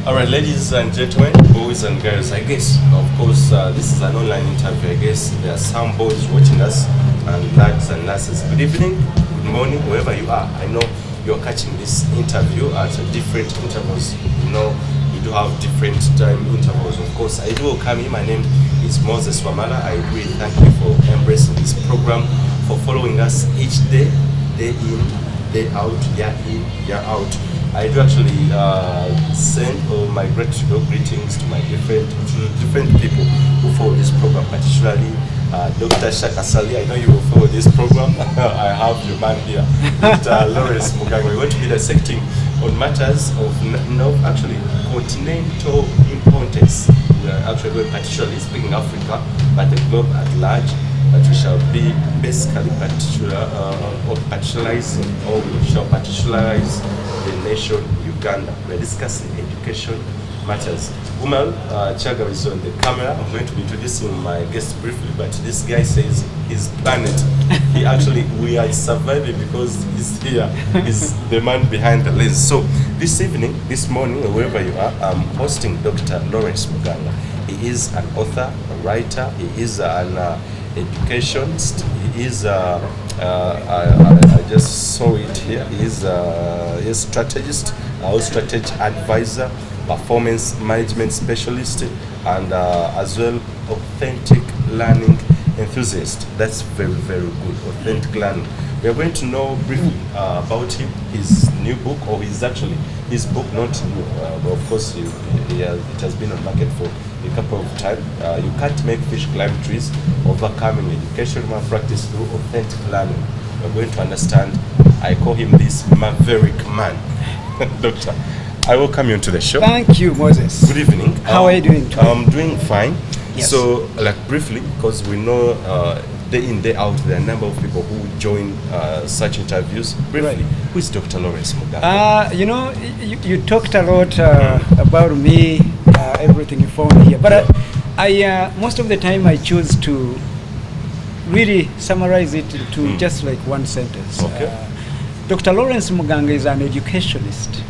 All right, ladies and gentlemen, boys and girls, I guess, of course, this is an online interview. I guess there are some boys watching us, and lads and lasses. Good evening, good morning, wherever you are. I know you're catching this interview at different intervals. You know, we do have different time intervals. Of course, I do welcome you. My name is Moses Wamala. I really thank you for embracing this program, for following us each day, day in, day out, year in, year out. I do actually send all my gratitude greetings to my different people who follow this program, particularly Dr. Shakasali. I know you will follow this program. I have your man here, Dr. Lawrence Muganga. We're going to be dissecting on matters of actually continental importance. We are actually going particularly speaking Africa, but the globe at large. But we shall be basically particularize the nation Uganda. We're discussing education matters. Umal Chaga is on the camera. I'm going to be introducing my guest briefly, but this guy says he's planet. We are surviving because he's here. He's the man behind the lens. So this evening, this morning, wherever you are, I'm hosting Dr. Lawrence Muganga. He is an author, a writer. He is an educationist. He is I just saw it here. He is a strategist, strategy advisor, performance management specialist, and as well authentic learning enthusiast. That's very, very good. Authentic learning. We are going to know briefly about him, his new book, or his book, not new, but of course it has been on market for a couple of times. You can't make fish climb trees, overcoming education malpractice through authentic learning. We're going to understand. I call him this maverick man. Doctor, I welcome you to the show. Thank you, Moses. Good evening. How are you doing today? I'm doing fine. Yes. So, briefly, because we know day in, day out, there are a number of people who join such interviews. Briefly, who is Dr. Lawrence Muganga? You talked a lot about me, everything you found here. But I most of the time I choose to really summarize it into just like one sentence. Okay. Dr. Lawrence Muganga is an educationist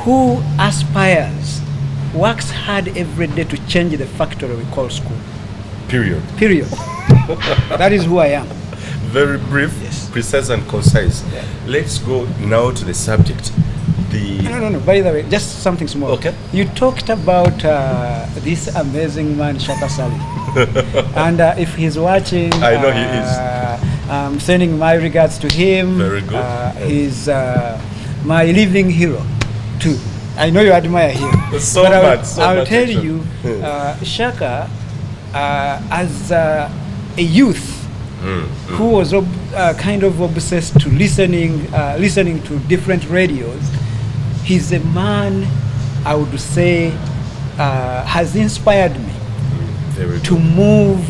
who aspires, works hard every day to change the factory we call school. Period. That is who I am. Very brief, yes. Precise and concise. Yeah. Let's go now to the subject. No. By the way, just something small. Okay. You talked about this amazing man, Shakasali. And if he's watching, I know he is. I'm sending my regards to him. Very good. He's my living hero, too. I know you admire him. I'll tell you, Shaka, as a youth who was kind of obsessed to listening to different radios, he's a man I would say has inspired me to move,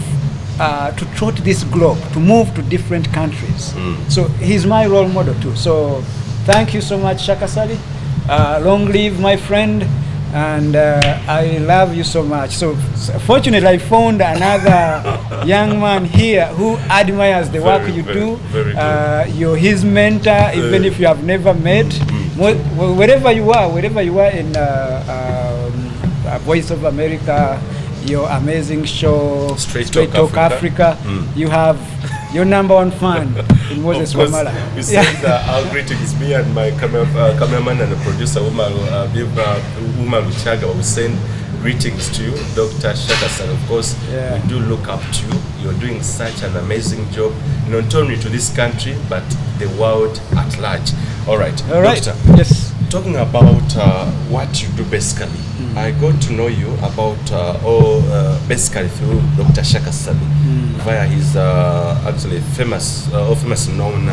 to trot this globe, to move to different countries. So he's my role model too. So thank you so much, Shaka Sali. Long live my friend, and I love you so much. So fortunately I found another young man here who admires the work you do. You're his mentor, even if you have never met. Wherever you are in Voice of America, your amazing show, Straight Talk Africa, you have your #1 fan in Moses Wamala. You said our greetings, me and my cameraman and the producer, Umaru Chaga, will send greetings to you, Dr. Shakas, and of course, we do look up to you. You're doing such an amazing job, not only to this country, but the world at large. All right. Doctor. Yes. Talking about what you do basically, I got to know you about basically through Dr. Shakasali via his actually famous known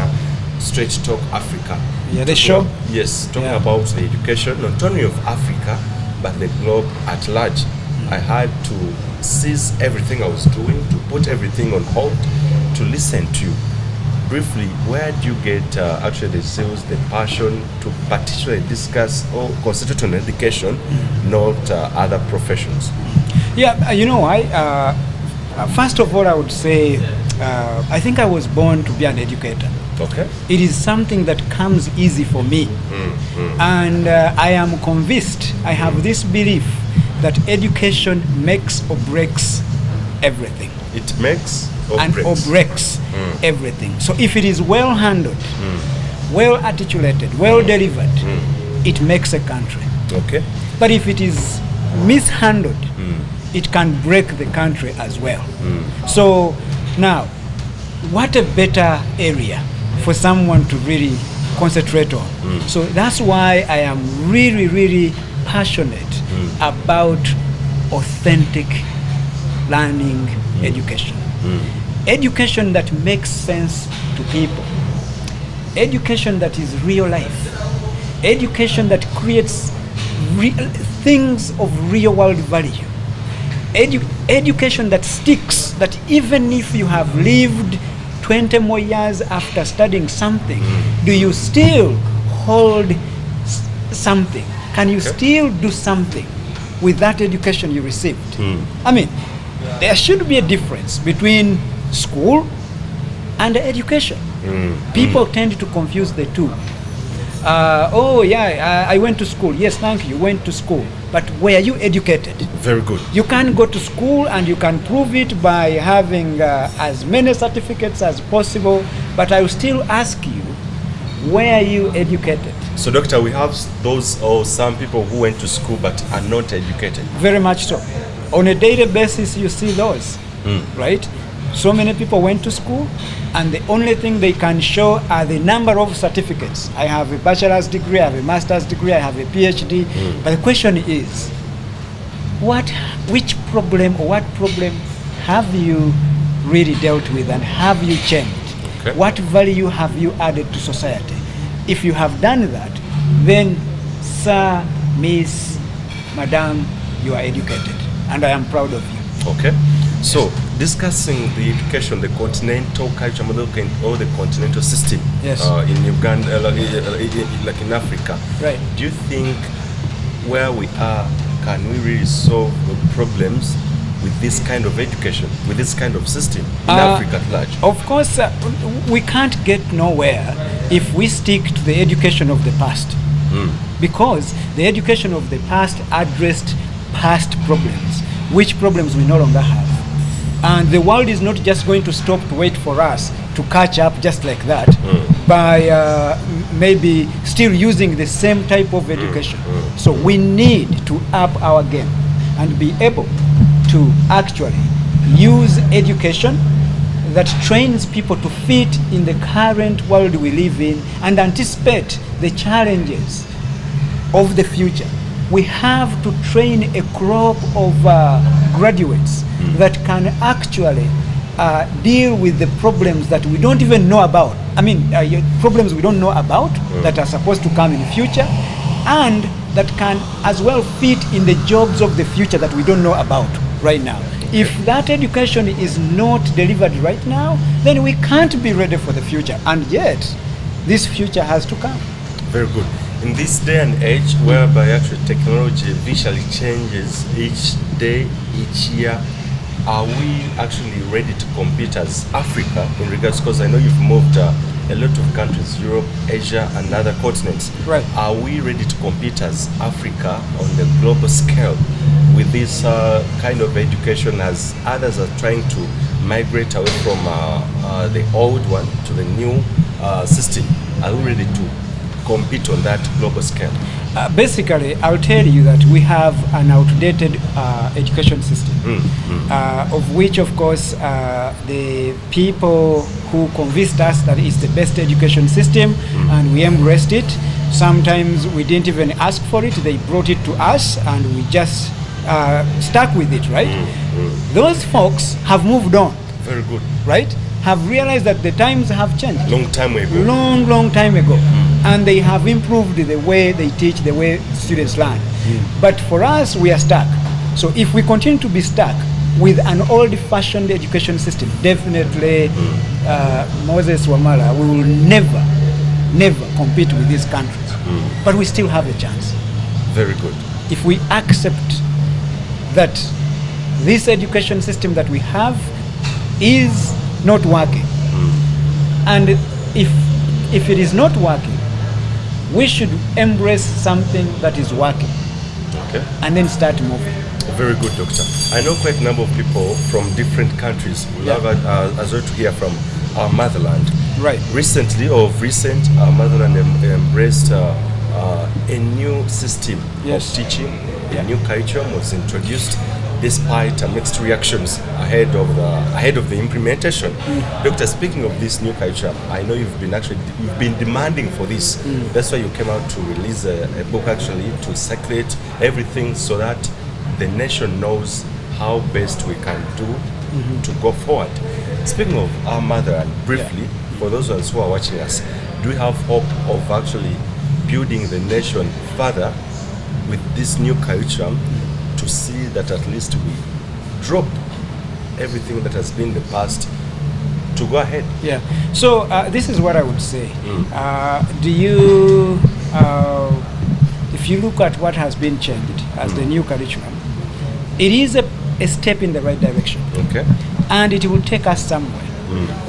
Straight Talk Africa. Yeah, the show? Yes, talking about the education, not only of Africa, but the globe at large. I had to cease everything I was doing, to put everything on hold, to listen to you. Briefly, where do you get actually the zeals, the passion to particularly discuss or concentrate on education, not other professions? Yeah, first of all, I would say I think I was born to be an educator. Okay. It is something that comes easy for me. And I am convinced, I have this belief that education makes or breaks everything. It makes or and breaks. Or breaks everything. So if it is well handled, well articulated, well delivered, it makes a country. Okay. But if it is mishandled, it can break the country as well. So now, what a better area for someone to really concentrate on. So that's why I am really, really passionate about authentic learning education. Education that makes sense to people. Education that is real life. Education that creates things of real world value. Education that sticks, that even if you have lived 20 more years after studying something, do you still hold something? Can you still do something with that education you received? I mean, there should be a difference between school and education. People tend to confuse the two. I went to school. Yes, thank you, you went to school. But were you educated? Very good. You can go to school and you can prove it by having as many certificates as possible, but I will still ask you, were you educated? So, doctor, we have those or some people who went to school but are not educated. Very much so. On a daily basis, you see those, right? So many people went to school, and the only thing they can show are the number of certificates. I have a bachelor's degree, I have a master's degree, I have a Ph.D. But the question is, which problem or what problem have you really dealt with and have you changed? Okay. What value have you added to society? If you have done that, then, sir, miss, madam, you are educated, and I am proud of you. Okay. So, discussing the education, the continental culture model or the continental system in Uganda, like in Africa. Right. Do you think where we are, can we really solve the problems with this kind of education, with this kind of system in Africa at large? Of course, we can't get nowhere if we stick to the education of the past. Because the education of the past addressed past problems, which problems we no longer have. And the world is not just going to stop to wait for us to catch up just like that by maybe still using the same type of education. So we need to up our game and be able to actually use education that trains people to fit in the current world we live in and anticipate the challenges of the future. We have to train a crop of graduates that can actually deal with the problems that we don't even know about. I mean, problems we don't know about that are supposed to come in the future, and that can as well fit in the jobs of the future that we don't know about right now. If that education is not delivered right now, then we can't be ready for the future, and yet this future has to come. Very good. In this day and age, whereby actually technology visually changes each day, each year, are we actually ready to compete as Africa in regards, because I know you've moved a lot of countries, Europe, Asia, and other continents. Right. Are we ready to compete as Africa on the global scale with this kind of education, as others are trying to migrate away from the old one to the new system? Are we ready to compete on that global scale? Basically, I'll tell you that we have an outdated education system, of which, of course, the people who convinced us that it's the best education system, and we embraced it. Sometimes we didn't even ask for it. They brought it to us, and we just stuck with it, right? Those folks have moved on. Very good. Right? Have realized that the times have changed. Long time ago. Long time ago. And they have improved the way they teach, the way students learn. But for us, we are stuck. So if we continue to be stuck with an old-fashioned education system, definitely, Moses Wamala, we will never compete with these countries. But we still have a chance. Very good. If we accept that this education system that we have is not working, and if it is not working, we should embrace something that is working, Okay. and then start moving. Very good, doctor. I know quite a number of people from different countries would love as well to hear from our motherland. Right. Recently, or of recent, our motherland embraced a new system Yes. of teaching. Yeah. A new curriculum was introduced despite mixed reactions ahead of the implementation. Doctor, speaking of this new curriculum, I know you've been demanding for this. That's why you came out to release a book actually to circulate everything so that the nation knows how best we can do to go forward. Speaking of our motherland, briefly, for those ones who are watching us, do we have hope of actually building the nation further with this new curriculum to see that at least we drop everything that has been the past to go ahead? Yeah. So this is what I would say. Do you, if you look at what has been changed as the new curriculum, it is a step in the right direction. Okay. And it will take us somewhere.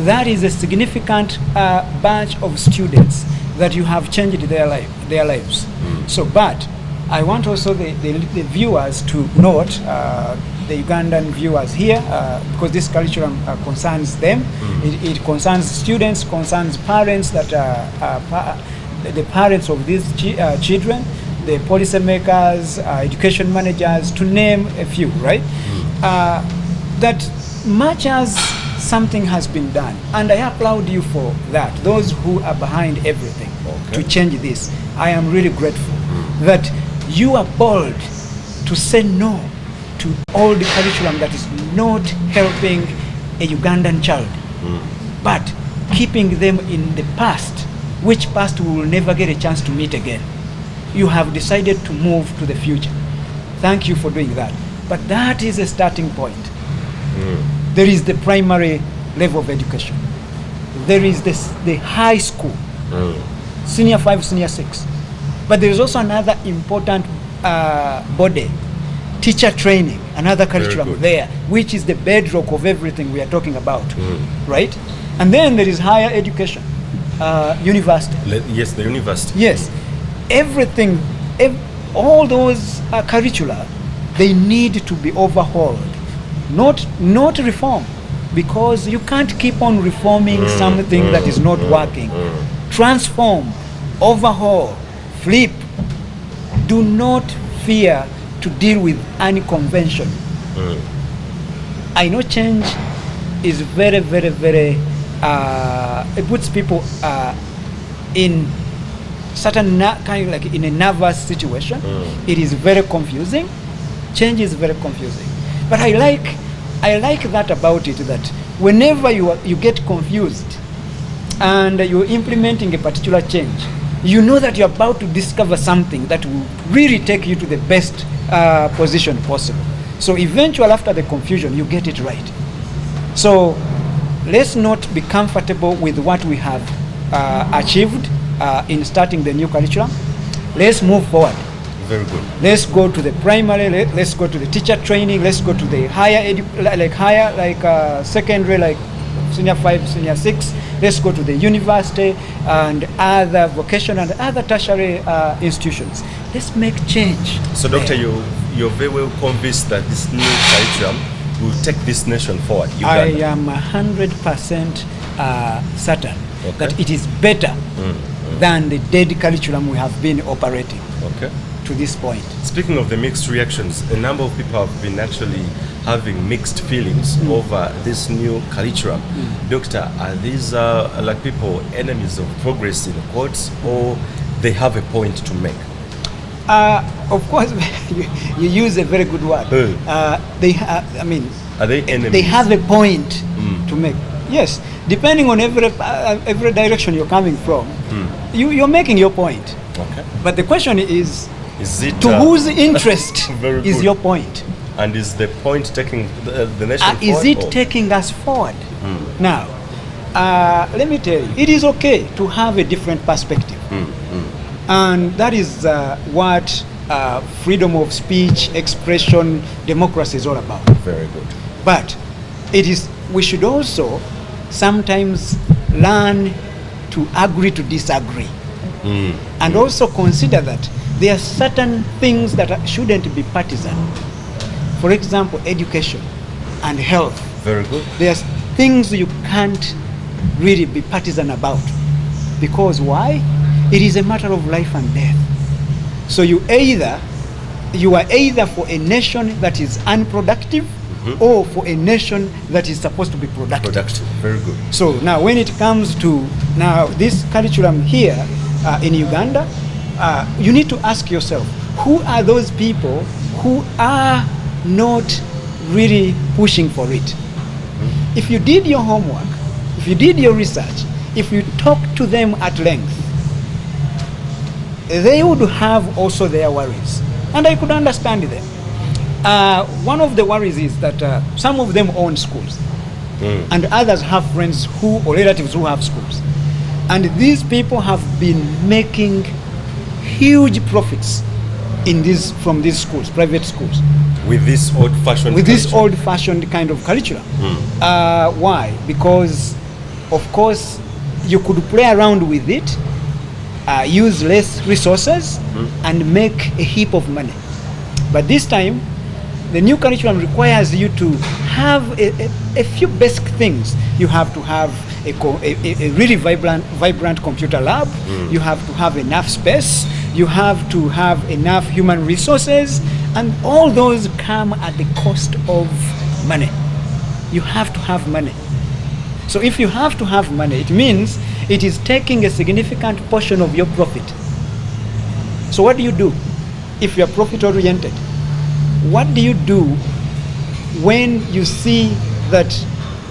That is a significant batch of students that you have changed their lives. So, but I want also the viewers to note, the Ugandan viewers here, because this curriculum concerns them. It concerns students, concerns parents that are the parents of these children, the policymakers, education managers, to name a few, right? That much as something has been done, and I applaud you for that, those who are behind everything to change this, I am really grateful that you are bold to say no to all the curriculum that is not helping a Ugandan child, but keeping them in the past, which past we will never get a chance to meet again. You have decided to move to the future. Thank you for doing that. But that is a starting point. There is the primary level of education. There is the high school, senior 5, senior 6. But there is also another important body, teacher training, another curriculum there, which is the bedrock of everything we are talking about, right? And then there is higher education, university. Yes, the university. Yes, everything, all those curricula, they need to be overhauled, not reform, because you can't keep on reforming something that is not working. Transform, overhaul, flip. Do not fear to deal with any convention. I know change is very, very, very, it puts people in certain kind of like in a nervous situation. It is very confusing. Change is very confusing. But I like that about it, that whenever you get confused and you're implementing a particular change, you know that you're about to discover something that will really take you to the best position possible. So eventually, after the confusion, you get it right. So let's not be comfortable with what we have achieved in starting the new curriculum. Let's move forward. Very good. Let's go to the primary, let's go to the teacher training, let's go to the higher, secondary, like senior 5, senior 6. Let's go to the university and other vocational and other tertiary institutions. Let's make change. So, Doctor, you're very well convinced that this new curriculum will take this nation forward. I am 100% certain that it is better than the dead curriculum we have been operating to this point. Speaking of the mixed reactions, a number of people have been actually having mixed feelings over this new curriculum. Doctor, are these like people enemies of progress in quotes, or they have a point to make? Of course, you use a very good word. Are they enemies? They have a point to make. Yes, depending on every direction you're coming from, you're making your point. But the question is it to whose interest is your point? And is the point taking the nation forward? Is it taking us forward? Now, let me tell you, it is okay to have a different perspective. And that is what freedom of speech, expression, democracy is all about. Very good. But we should also sometimes learn to agree to disagree. And also consider that there are certain things that shouldn't be partisan. For example, education and health. Very good. There's things you can't really be partisan about. Because why? It is a matter of life and death. So you are either for a nation that is unproductive or for a nation that is supposed to be productive. Very good. So now when it comes to this curriculum here in Uganda, you need to ask yourself, who are those people who are not really pushing for it? If you did your homework, if you did your research, if you talk to them at length, they would have also their worries. And I could understand them. One of the worries is that some of them own schools, and others have friends or relatives who have schools. And these people have been making huge profits from these schools, private schools. With this old-fashioned kind of curriculum. Why? Because, of course, you could play around with it, use less resources, and make a heap of money. But this time, the new curriculum requires you to have a few basic things. You have to have a really vibrant computer lab. You have to have enough space. You have to have enough human resources. And all those come at the cost of money. You have to have money. So if you have to have money, it means it is taking a significant portion of your profit. So what do you do if you are profit-oriented? What do you do when you see that,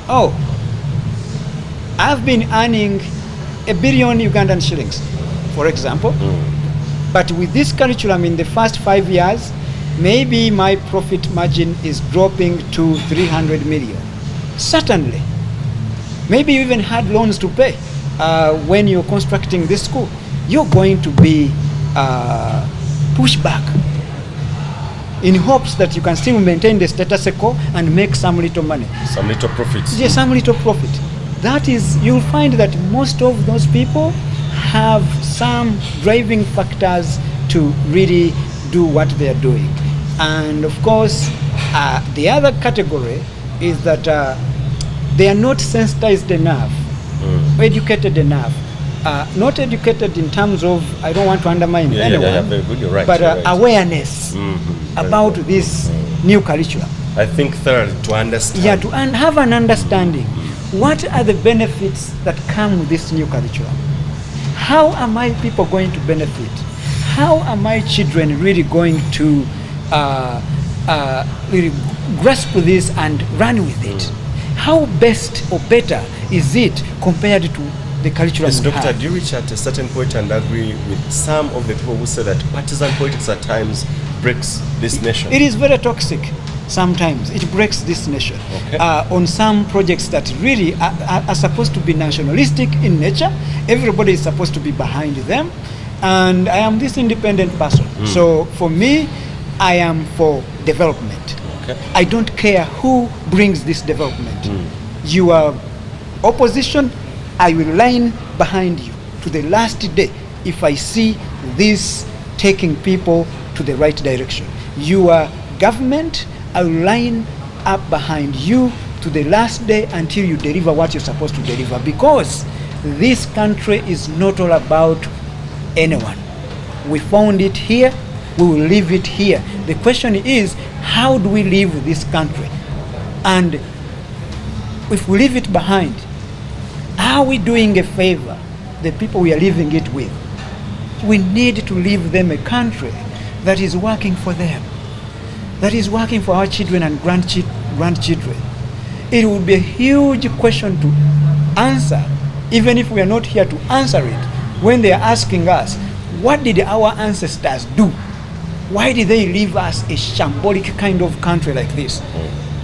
oh, I've been earning 1 billion Ugandan shillings, for example, but with this curriculum in the first 5 years, maybe my profit margin is dropping to 300 million. Certainly. Maybe you even had loans to pay when you're constructing this school. You're going to be pushed back in hopes that you can still maintain the status quo and make some little money. Some little profits. Yes, some little profit. That is, you'll find that most of those people have some driving factors to really do what they are doing. And of course, the other category is that they are not sensitized enough, educated enough. Not educated in terms of, I don't want to undermine anyone, very good. You're right, but you're right. Awareness about this new curriculum. I think thoroughly to understand. Yeah, to have an understanding. What are the benefits that come with this new curriculum? How are my people going to benefit? How are my children really going to really grasp this and run with it? How best or better is it compared to the curriculum? Yes, Doctor, do you reach at a certain point and agree with some of the people who say that partisan politics at times breaks this nation? It is very toxic. Sometimes it breaks this nation. Okay. On some projects that really are supposed to be nationalistic in nature, everybody is supposed to be behind them. And I am this independent person. So for me, I am for development. Okay. I don't care who brings this development. You are opposition, I will line behind you to the last day if I see this taking people to the right direction. You are government, I will line up behind you to the last day until you deliver what you're supposed to deliver, because this country is not all about anyone. We found it here, we will leave it here. The question is, how do we leave this country? And if we leave it behind, are we doing a favor the people we are leaving it with? We need to leave them a country that is working for them, that is working for our children and grandchildren. It would be a huge question to answer, even if we are not here to answer it, when they are asking us, what did our ancestors do? Why did they leave us a shambolic kind of country like this?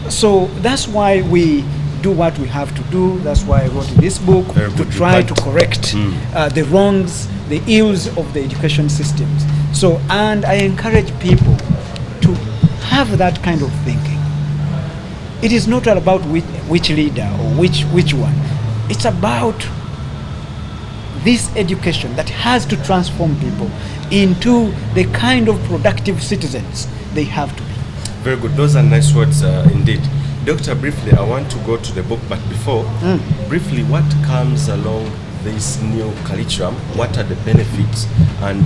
So that's why we do what we have to do. That's why I wrote this book, to try to correct the wrongs, the ills of the education systems. So, and I encourage people to have that kind of thinking. It is not all about which leader or which one. It's about this education that has to transform people into the kind of productive citizens they have to be. Very good. Those are nice words indeed. Doctor, briefly, I want to go to the book, but before, briefly, what comes along this new curriculum? What are the benefits? And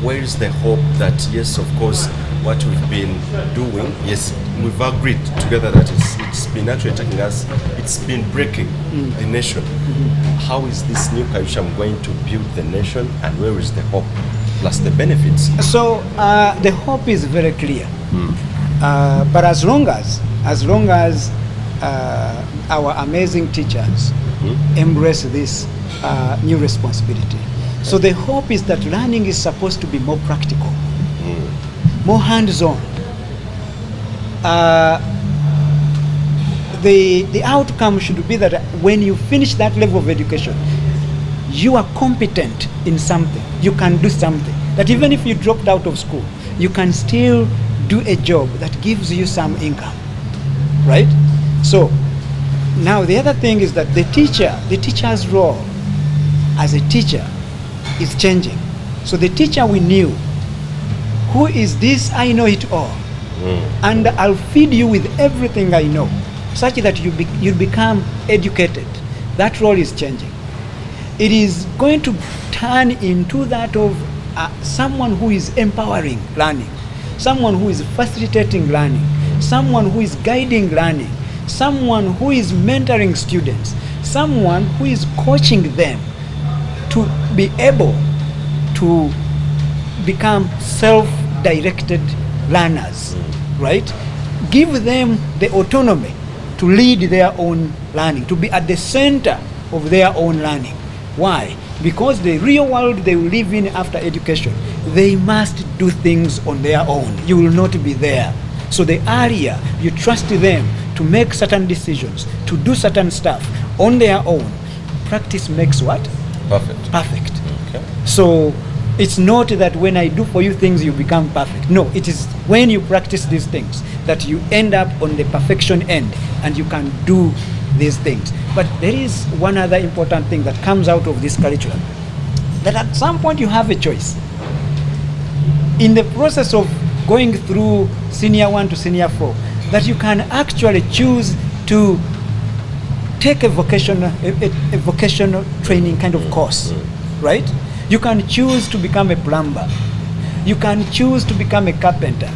where is the hope that, yes, of course, what we've been doing, yes, we've agreed together that it's been actually taking us, it's been breaking the nation. How is this new curriculum going to build the nation, and where is the hope, plus the benefits? So the hope is very clear. But as long as our amazing teachers embrace this new responsibility. So the hope is that learning is supposed to be more practical, more hands-on. The outcome should be that when you finish that level of education, you are competent in something. You can do something. That even if you dropped out of school, you can still do a job that gives you some income, right? So now the other thing is that the teacher's role as a teacher is changing. So the teacher we knew, who is this? I know it all, and I'll feed you with everything I know, such that you become educated. That role is changing. It is going to turn into that of someone who is empowering learning, someone who is facilitating learning, someone who is guiding learning, someone who is mentoring students, someone who is coaching them to be able to become self-directed learners, right? Give them the autonomy to lead their own learning, to be at the center of their own learning. Why? Because the real world they will live in after education, they must do things on their own. You will not be there. So the earlier you trust them to make certain decisions, to do certain stuff on their own, practice makes what? Perfect. Okay. So it's not that when I do for you things you become perfect. No, it is when you practice these things that you end up on the perfection end and you can do these things. But there is one other important thing that comes out of this curriculum, that at some point you have a choice. In the process of going through senior 1 to senior 4, that you can actually choose to take a vocational training kind of course, right? You can choose to become a plumber. You can choose to become a carpenter.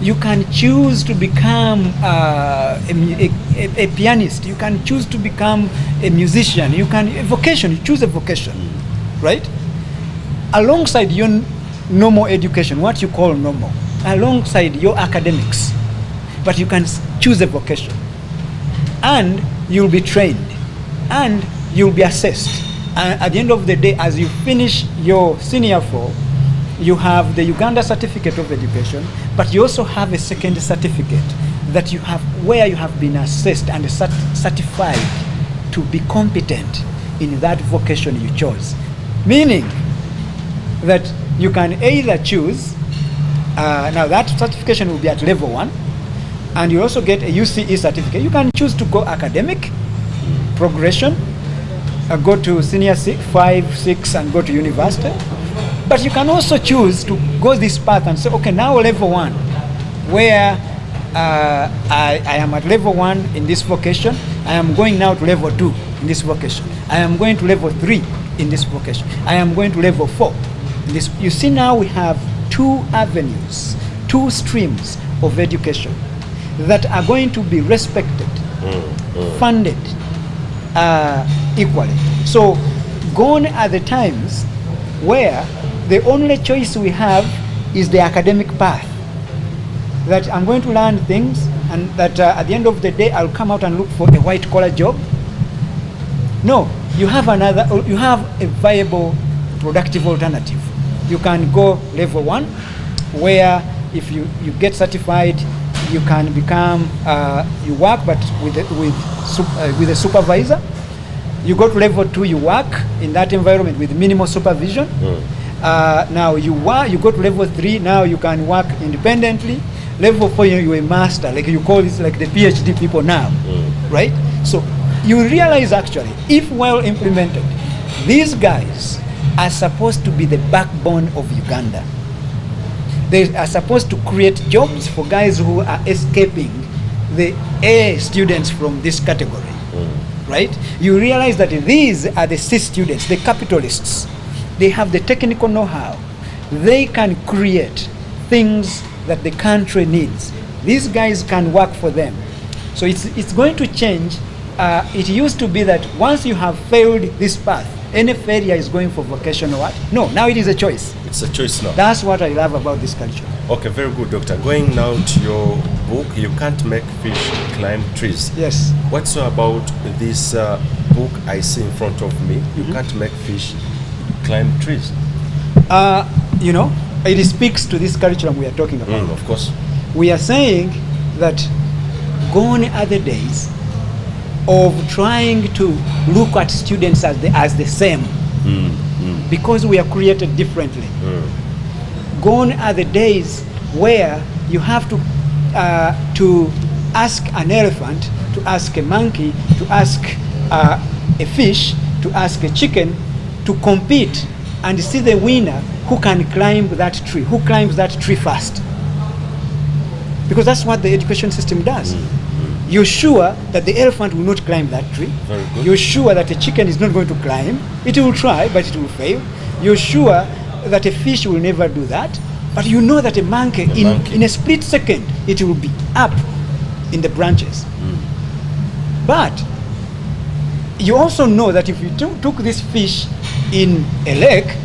You can choose to become a pianist. You can choose to become a musician. You choose a vocation, right? Alongside your normal education, what you call normal, alongside your academics, but you can choose a vocation. And you'll be trained, and you'll be assessed. And at the end of the day, as you finish your senior 4, you have the Uganda Certificate of Education, but you also have a second certificate that you have, where you have been assessed and certified to be competent in that vocation you chose. Meaning that you can either choose, now that certification will be at level 1, and you also get a UCE certificate. You can choose to go academic progression, go to senior 5, 6, and go to university. But you can also choose to go this path and say, okay, now level 1, where I am at level 1 in this vocation, I am going now to level 2 in this vocation. I am going to level 3 in this vocation. I am going to level 4 in this. You see, now we have 2 avenues, 2 streams of education that are going to be respected, funded equally. So gone are the times where the only choice we have is the academic path, that I'm going to learn things and that at the end of the day I'll come out and look for a white collar job. No, you have a viable productive alternative. You can go level 1, where if you get certified, you can become, you work but with a supervisor. You go to level 2, you work in that environment with minimal supervision. Now you go to level 3, now you can work independently. Level 4, you're a master, like you call it, like the PhD people now, right? So you realize actually, if well implemented, These guys are supposed to be the backbone of Uganda. They are supposed to create jobs for guys who are escaping the A students from this category. Right? You realize that these are the C students, the capitalists. They have the technical know-how. They can create things that the country needs. These guys can work for them. So it's going to change. It used to be that once you have failed this path, any failure is going for vocational what? No, now it is a choice. It's a choice now. That's what I love about this culture. Okay, very good, Doctor. Going now to your book, You Can't Make Fish Climb Trees. Yes. What's so about this book I see in front of me? You can't make fish climb trees. You know, it speaks to this curriculum we are talking about. Of course. We are saying that gone are the days of trying to look at students as the same because we are created differently. Gone are the days where you have to ask an elephant, to ask a monkey, to ask a fish, to ask a chicken to compete and see the winner who can climb that tree, who climbs that tree first. Because that's what the education system does. You're sure that the elephant will not climb that tree. Very good. You're sure that a chicken is not going to climb. It will try, but it will fail. You're sure that a fish will never do that. But you know that a monkey, in a split second, it will be up in the branches. But you also know that if you took this fish in a lake,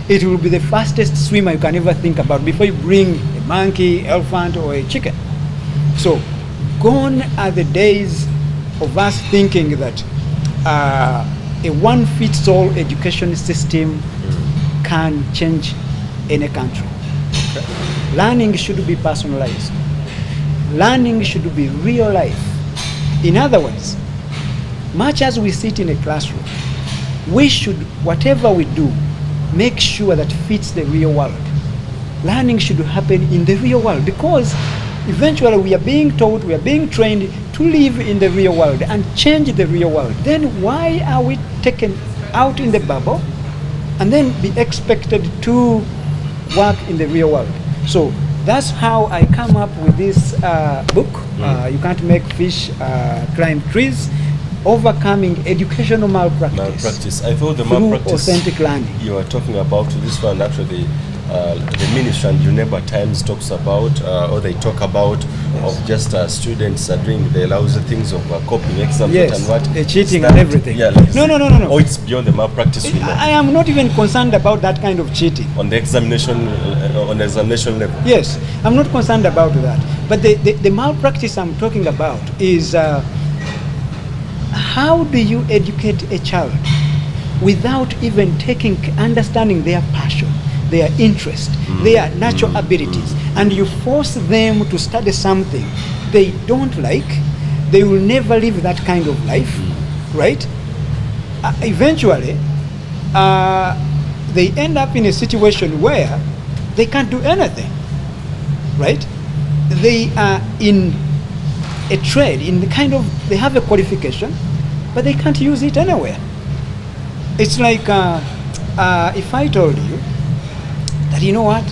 it will be the fastest swimmer you can ever think about before you bring a monkey, elephant, or a chicken. So, gone are the days of us thinking that a one-fits-all education system can change any country. Okay. Learning should be personalized. Learning should be real life. In other words, much as we sit in a classroom, we should, whatever we do, make sure that fits the real world. Learning should happen in the real world because eventually we are being taught, we are being trained to live in the real world and change the real world. Then why are we taken out in the bubble and then be expected to work in the real world? So that's how I come up with this book, You Can't Make Fish Climb Trees, Overcoming Educational Malpractice. I thought the through malpractice authentic learning. you are talking about this one actually the ministry and UNEBA Times talks about or they talk about of just students are doing the lousy things of copying exams and what cheating and everything. Yeah, like no. Oh, it's beyond the malpractice. I am not even concerned about that kind of cheating on the examination level. Yes, I'm not concerned about that. But the malpractice I'm talking about is how do you educate a child without even understanding their passion, their interest, their natural abilities, and you force them to study something they don't like, they will never live that kind of life, right? Eventually, they end up in a situation where they can't do anything, right? They are in a trade, they have a qualification, but they can't use it anywhere. It's like if I told you that, you know what,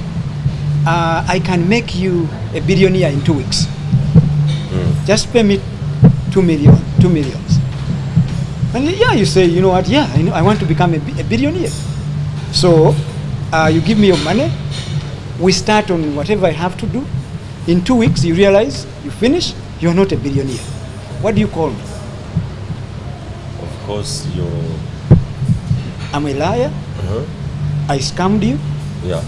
I can make you a billionaire in 2 weeks. Just pay me 2 millions. And yeah, you say, you know what, yeah, I want to become a billionaire. So you give me your money, we start on whatever I have to do. In 2 weeks, you realize, you finish, you're not a billionaire. What do you call me? Of course, I'm a liar. I scammed you. Yeah.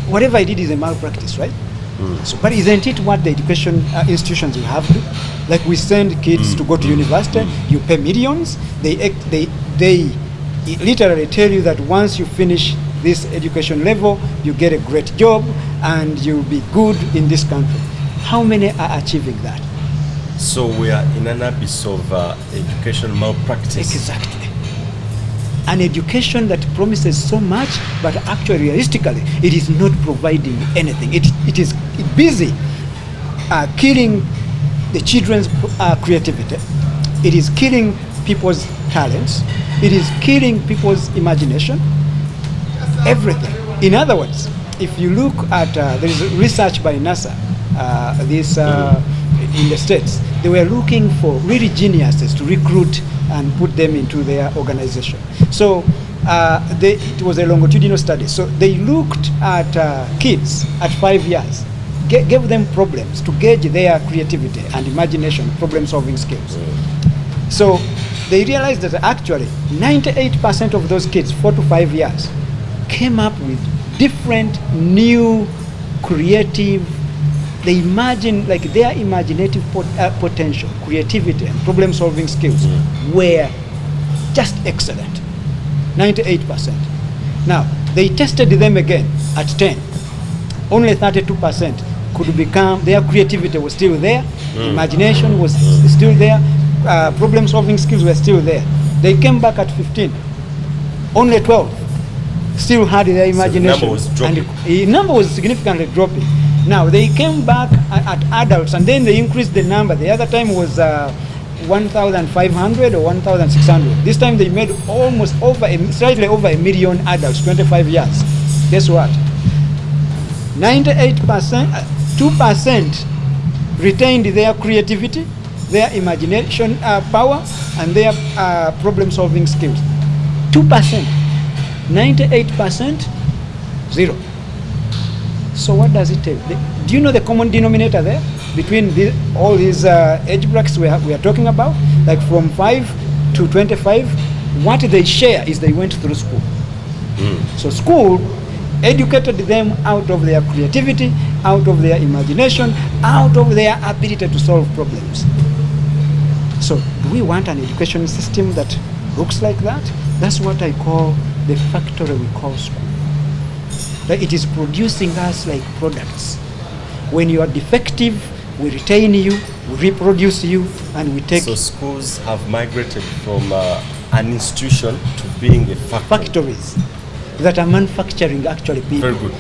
Whatever I did is a malpractice, right? So, but isn't it what the education institutions will have to? Like we send kids to go to university, you pay millions. They literally tell you that once you finish this education level, you get a great job and you'll be good in this country. How many are achieving that? So we are in an abyss of education malpractice. Exactly. An education that promises so much, but actually realistically, it is not providing anything. It is busy killing the children's creativity. It is killing people's talents. It is killing people's imagination, everything. In other words, if you look at, there is research by NASA, in the States, they were looking for really geniuses to recruit and put them into their organization. So it was a longitudinal study. So they looked at kids at 5 years, gave them problems to gauge their creativity and imagination, problem-solving skills. So they realized that actually 98% of those kids, 4 to 5 years, came up with different, new, creative, they imagine, like their imaginative potential, creativity, and problem-solving skills were just excellent, 98%. Now, they tested them again at 10. Only 32% could become, their creativity was still there, imagination was still there, problem-solving skills were still there. They came back at 15. Only 12 still had their imagination. So the number was significantly dropping. Now they came back at adults, and then they increased the number. The other time was 1,500 or 1,600. This time they made almost slightly over 1 million adults, 25 years. Guess what? 98%, 2% retained their creativity, their imagination power, and their problem-solving skills. 2%, 98%, 0. So what does it take? Do you know the common denominator there between all these age brackets we are talking about? Like from 5 to 25, what they share is they went through school. So school educated them out of their creativity, out of their imagination, out of their ability to solve problems. So do we want an education system that looks like that? That's what I call the factory we call school. That it is producing us like products. When you are defective, we retain you, we reproduce you, and we take. So schools have migrated from an institution to being a factory. Factories that are manufacturing actually people. Very good.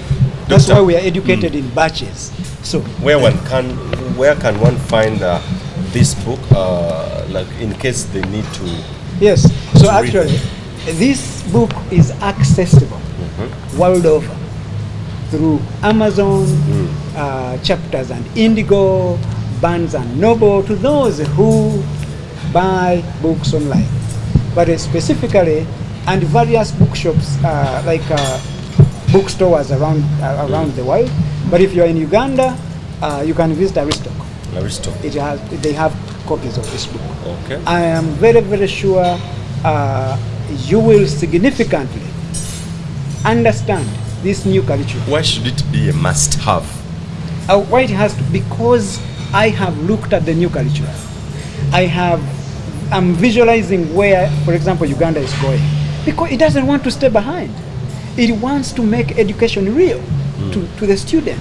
That's Doctor, why we are educated in batches. So where can one find this book, like in case they need to? Yes. So actually, this book is accessible world over through Amazon, Chapters and Indigo, Barnes and Noble, to those who buy books online. But specifically, and various bookshops, like bookstores around the world. But if you're in Uganda, you can visit Aristoc. They have copies of this book. Okay. I am very, very sure you will significantly understand this new curriculum. Why should it be a must-have? Why it has to? Because I have looked at the new curriculum. I'm visualizing where, for example, Uganda is going. Because it doesn't want to stay behind. It wants to make education real to the student.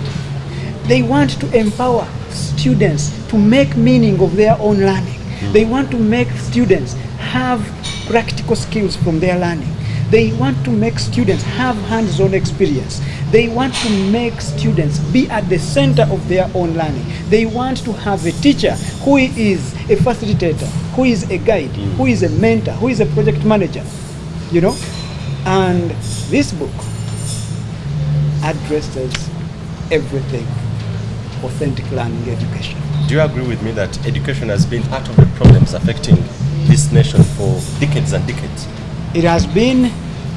They want to empower students to make meaning of their own learning. They want to make students have practical skills from their learning. They want to make students have hands-on experience. They want to make students be at the center of their own learning. They want to have a teacher who is a facilitator, who is a guide, who is a mentor, who is a project manager, you know? And this book addresses everything authentic learning education. Do you agree with me that education has been part of the problems affecting this nation for decades and decades? It has been,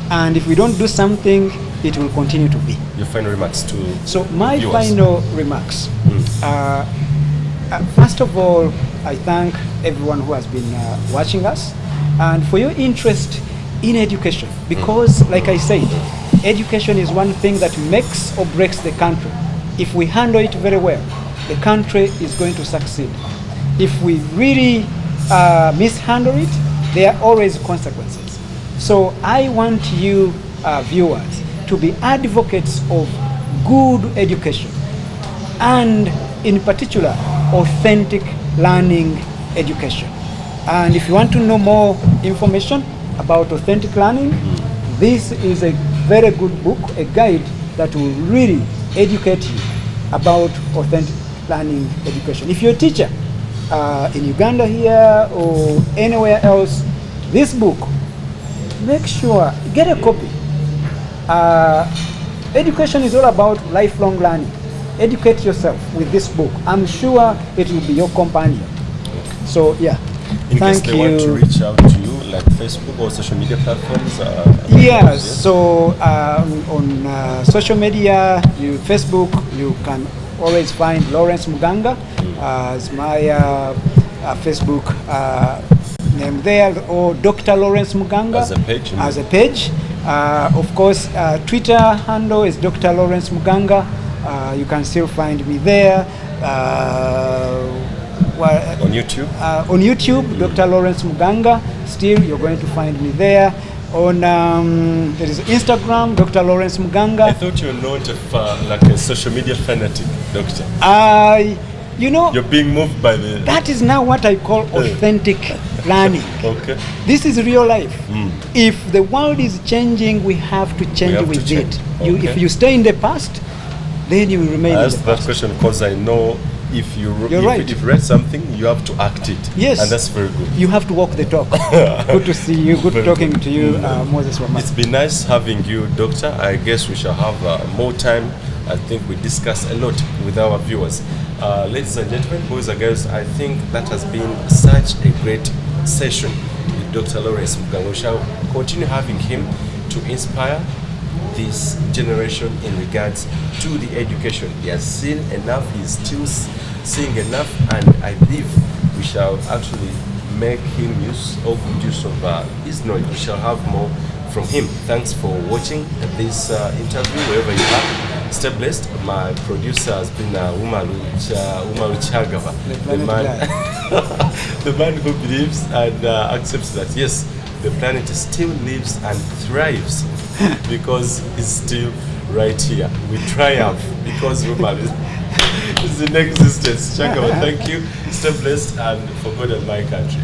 and if we don't do something, it will continue to be. Your final remarks to So my viewers. final remarks. First of all, I thank everyone who has been watching us and for your interest in education. Because, like I said, education is one thing that makes or breaks the country. If we handle it very well, the country is going to succeed. If we really mishandle it, there are always consequences. So I want you viewers to be advocates of good education, and in particular, authentic learning education. And if you want to know more information about authentic learning, this is a very good book, a guide that will really educate you about authentic learning education. If you're a teacher in Uganda here or anywhere else, This book, make sure, get a copy. Education is all about lifelong learning. Educate yourself with this book. I'm sure it will be your companion. So yeah, In case thank they you. want to reach out to you, like Facebook or social media platforms. Yeah, so on social media, Facebook, you can always find Lawrence Muganga as my Facebook name there, or Dr. Lawrence Muganga As a page, As a page. Of course, Twitter handle is Dr. Lawrence Muganga. You can still find me there. On YouTube? On YouTube, Dr. Lawrence Muganga. Still, you're going to find me there. On there is Instagram, Dr. Lawrence Muganga. I thought you were not like a social media fanatic, doctor. You're being moved by the... That is now what I call authentic learning. Okay. This is real life. If the world is changing, we have to change with it. Okay. If you stay in the past, then you will remain I in the asked that past. question because I know if you right. if you read something, you have to act it. Yes. And that's very good. You have to walk the talk. Good to see you. Good Very talking good. to you, Moses Wamata. It's been nice having you, doctor. I guess we shall have more time. I think we discuss a lot with our viewers. Ladies and gentlemen, boys and girls, I think that has been such a great session with Dr. Lawrence Muganga. We shall continue having him to inspire this generation in regards to the education. He has seen enough, he is still seeing enough, and I believe we shall actually make him use of his knowledge. We shall have more from him. Thanks for watching this interview wherever you are. Stay blessed. My producer has been Umaru Chagava, the man who believes and accepts that yes, the planet still lives and thrives because it's still right here. We triumph because Umaru is in existence. Chagava, thank you. Stay blessed, and for God and my country.